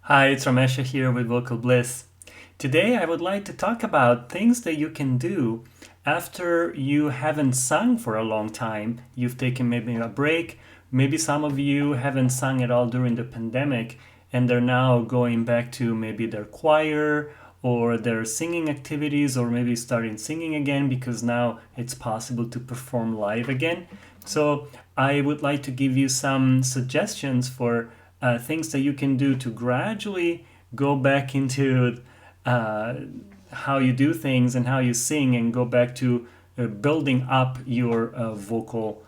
Hi, it's Ramesha here with Vocal Bliss. Today I would like to talk about things that you can do after you haven't sung for a long time. You've taken maybe a break. Maybe some of you haven't sung at all during the pandemic and they're now going back to maybe their choir or their singing activities, or maybe starting singing again because now it's possible to perform live again. So I would like to give you some suggestions for things that you can do to gradually go back into uh, how you do things and how you sing, and go back to building up your vocal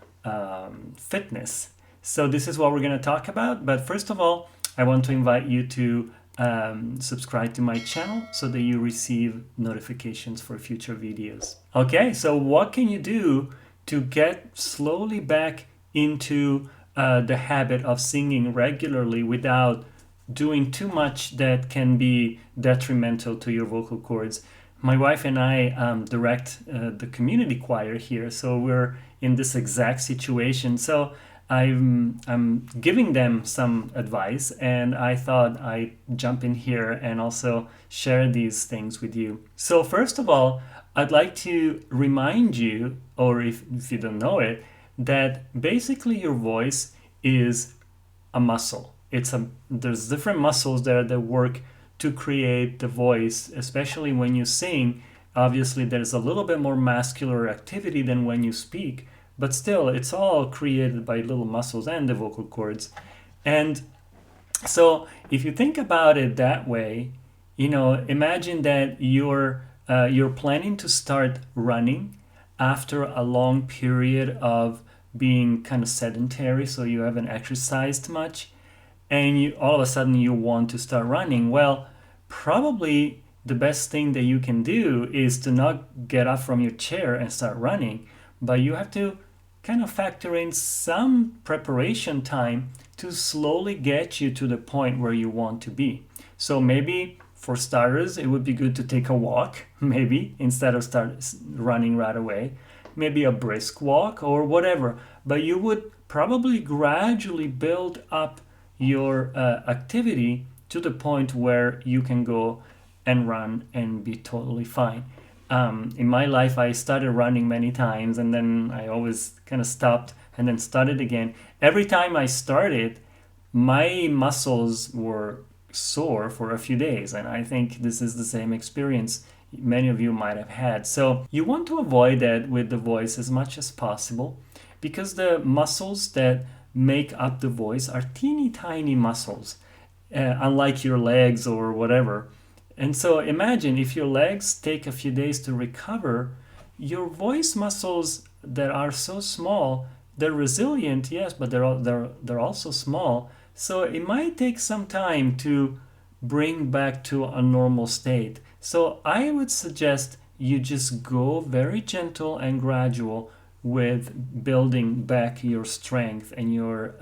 fitness. So this is what we're going to talk about. But first of all, I want to invite you to subscribe to my channel so that you receive notifications for future videos. Okay, so what can you do to get slowly back into the habit of singing regularly without doing too much that can be detrimental to your vocal cords? My wife and I direct the community choir here, so we're in this exact situation. So I'm giving them some advice, and I thought I'd jump in here and also share these things with you. So first of all, I'd like to remind you, or if you don't know it, that basically your voice is a muscle. There's different muscles there that work to create the voice, especially when you sing. Obviously, there's a little bit more muscular activity than when you speak, but still, it's all created by little muscles and the vocal cords. And so, if you think about it that way, imagine that you're planning to start running after a long period of being kind of sedentary, so you haven't exercised much, and you all of a sudden you want to start running. Well, probably the best thing that you can do is to not get up from your chair and start running, but you have to kind of factor in some preparation time to slowly get you to the point where you want to be. So maybe for starters, it would be good to take a walk, maybe instead of start running right away. Maybe a brisk walk or whatever. But you would probably gradually build up your activity to the point where you can go and run and be totally fine. In my life, I started running many times, and then I always kind of stopped and then started again. Every time I started, my muscles were sore for a few days, and I think this is the same experience many of you might have had. So you want to avoid that with the voice as much as possible, because the muscles that make up the voice are teeny tiny muscles, unlike your legs or whatever. And so imagine if your legs take a few days to recover, your voice muscles that are so small, they're resilient, yes, but they're also small. So it might take some time to bring back to a normal state. So I would suggest you just go very gentle and gradual with building back your strength and your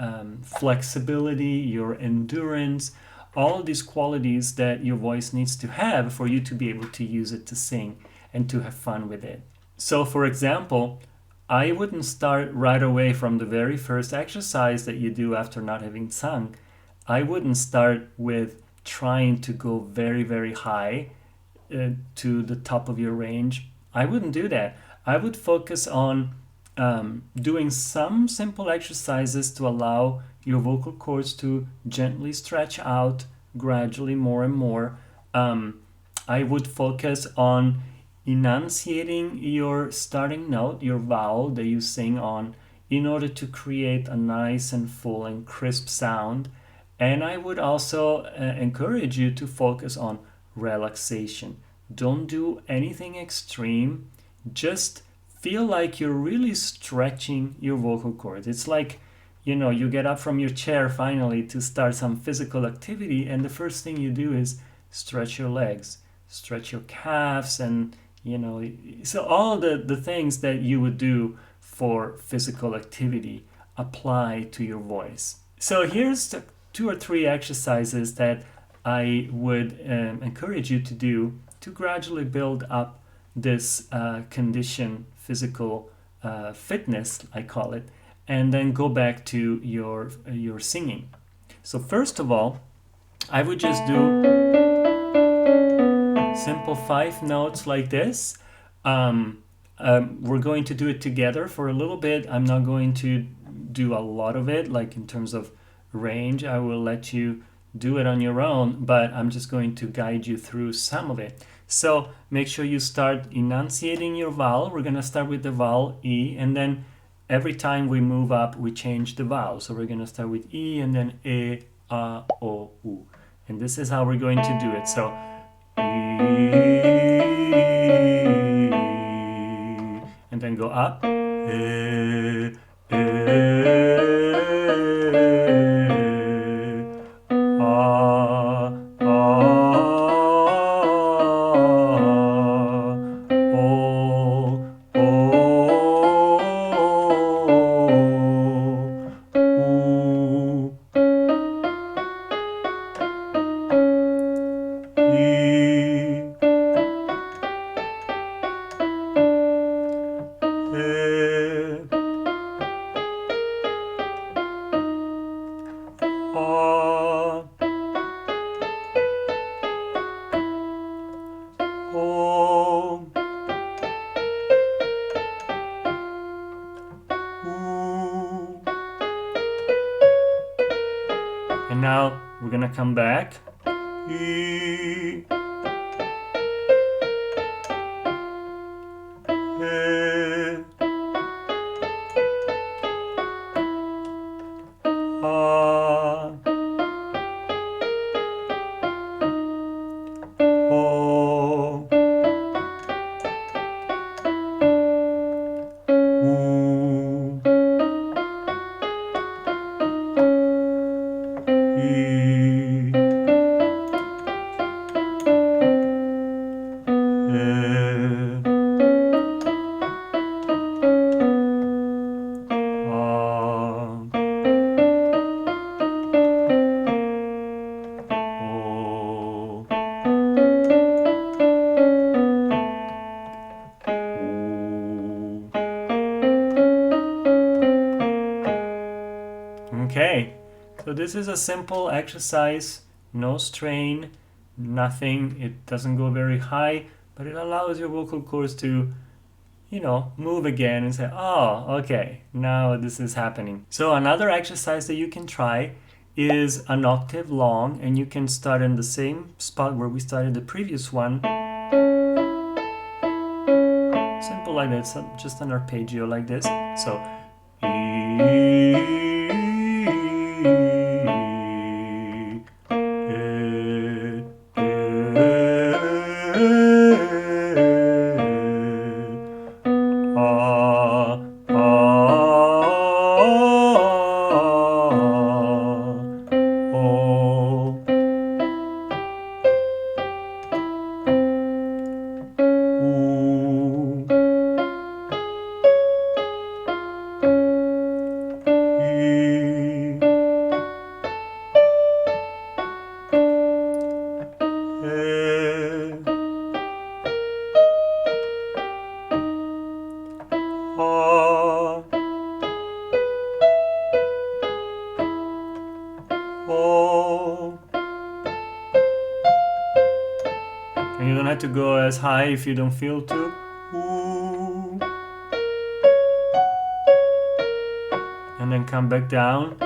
flexibility, your endurance, all these qualities that your voice needs to have for you to be able to use it to sing and to have fun with it. So, for example, I wouldn't start right away from the very first exercise that you do after not having sung. I wouldn't start with trying to go very, very high to the top of your range. I wouldn't do that. I would focus on doing some simple exercises to allow your vocal cords to gently stretch out gradually more and more. I would focus on enunciating your starting note, your vowel that you sing on, in order to create a nice and full and crisp sound. And I would also encourage you to focus on relaxation. Don't do anything extreme. Just feel like you're really stretching your vocal cords. It's like, you get up from your chair finally to start some physical activity, and the first thing you do is stretch your legs, stretch your calves, and, so all the things that you would do for physical activity apply to your voice. So here's the 2 or 3 exercises that I would encourage you to do to gradually build up this condition, physical fitness, I call it, and then go back to your singing. So first of all, I would just do simple 5 notes like this. We're going to do it together for a little bit. I'm not going to do a lot of it, like in terms of range. I will let you do it on your own, but I'm just going to guide you through some of it. So make sure you start enunciating your vowel. We're going to start with the vowel E, and then every time we move up, we change the vowel. So we're going to start with E, and then E, A, O, U. And this is how we're going to do it. So and then go up. And now we're gonna come back. Okay, so this is a simple exercise, no strain, nothing. It doesn't go very high, but it allows your vocal cords to, move again and say, oh, okay, now this is happening. So another exercise that you can try is an octave long, and you can start in the same spot where we started the previous one. Simple like this, just an arpeggio like this. So and you don't have to go as high if you don't feel to. And then come back down.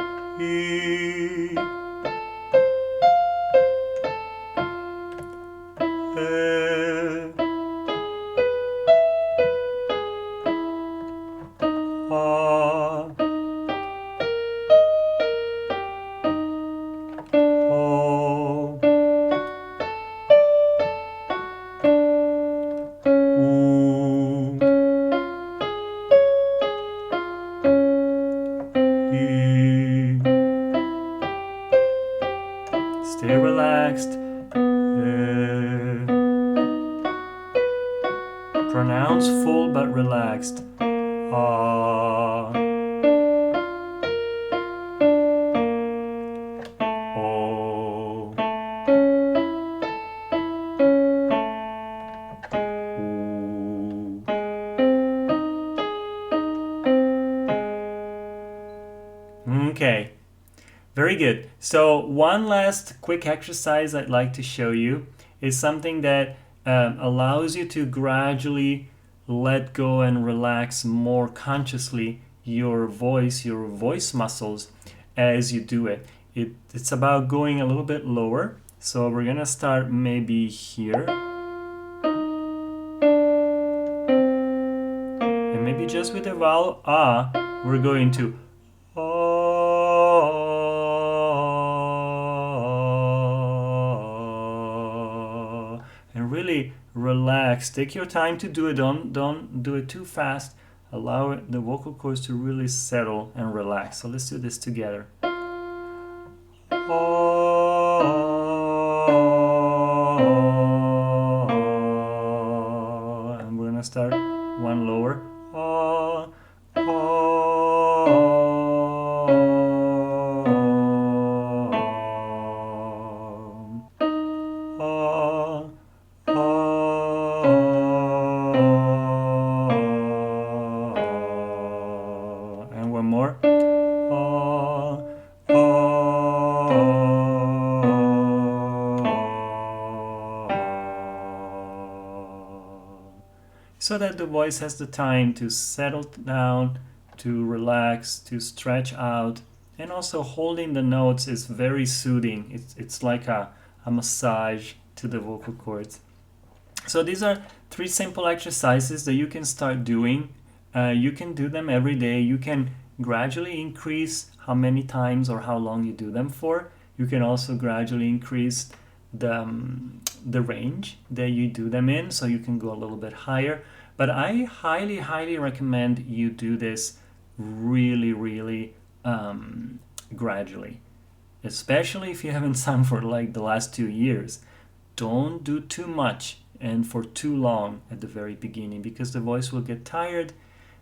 Stay relaxed. Pronounce full but relaxed. Oh. Okay. Very good. So one last quick exercise I'd like to show you is something that allows you to gradually let go and relax more consciously your voice muscles as you do it. It's about going a little bit lower. So we're gonna start maybe here. And maybe just with the vowel ah, we're going to ah, and really relax. Take your time to do it. Don't do it too fast. Allow the vocal cords to really settle and relax. So let's do this together. And we're gonna start one lower. And one more. So that the voice has the time to settle down, to relax, to stretch out, and also holding the notes is very soothing. It's like a massage to the vocal cords. So these are 3 simple exercises that you can start doing. You can do them every day. You can gradually increase how many times or how long you do them for. You can also gradually increase the range that you do them in, so you can go a little bit higher. But I highly recommend you do this really gradually, especially if you haven't sung for like the last 2 years. Don't do too much and for too long at the very beginning, because the voice will get tired,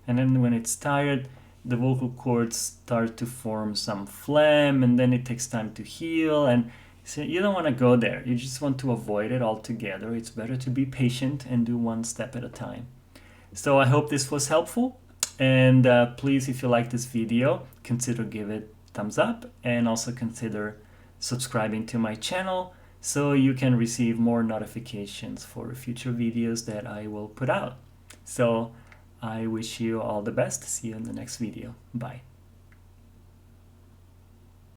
and then when it's tired, the vocal cords start to form some phlegm, and then it takes time to heal, and so you don't want to go there. You just want to avoid it altogether. It's better to be patient and do one step at a time. So I hope this was helpful, and please, if you like this video, consider give it thumbs up, and also consider subscribing to my channel so you can receive more notifications for future videos that I will put out. So I wish you all the best. See you in the next video. Bye.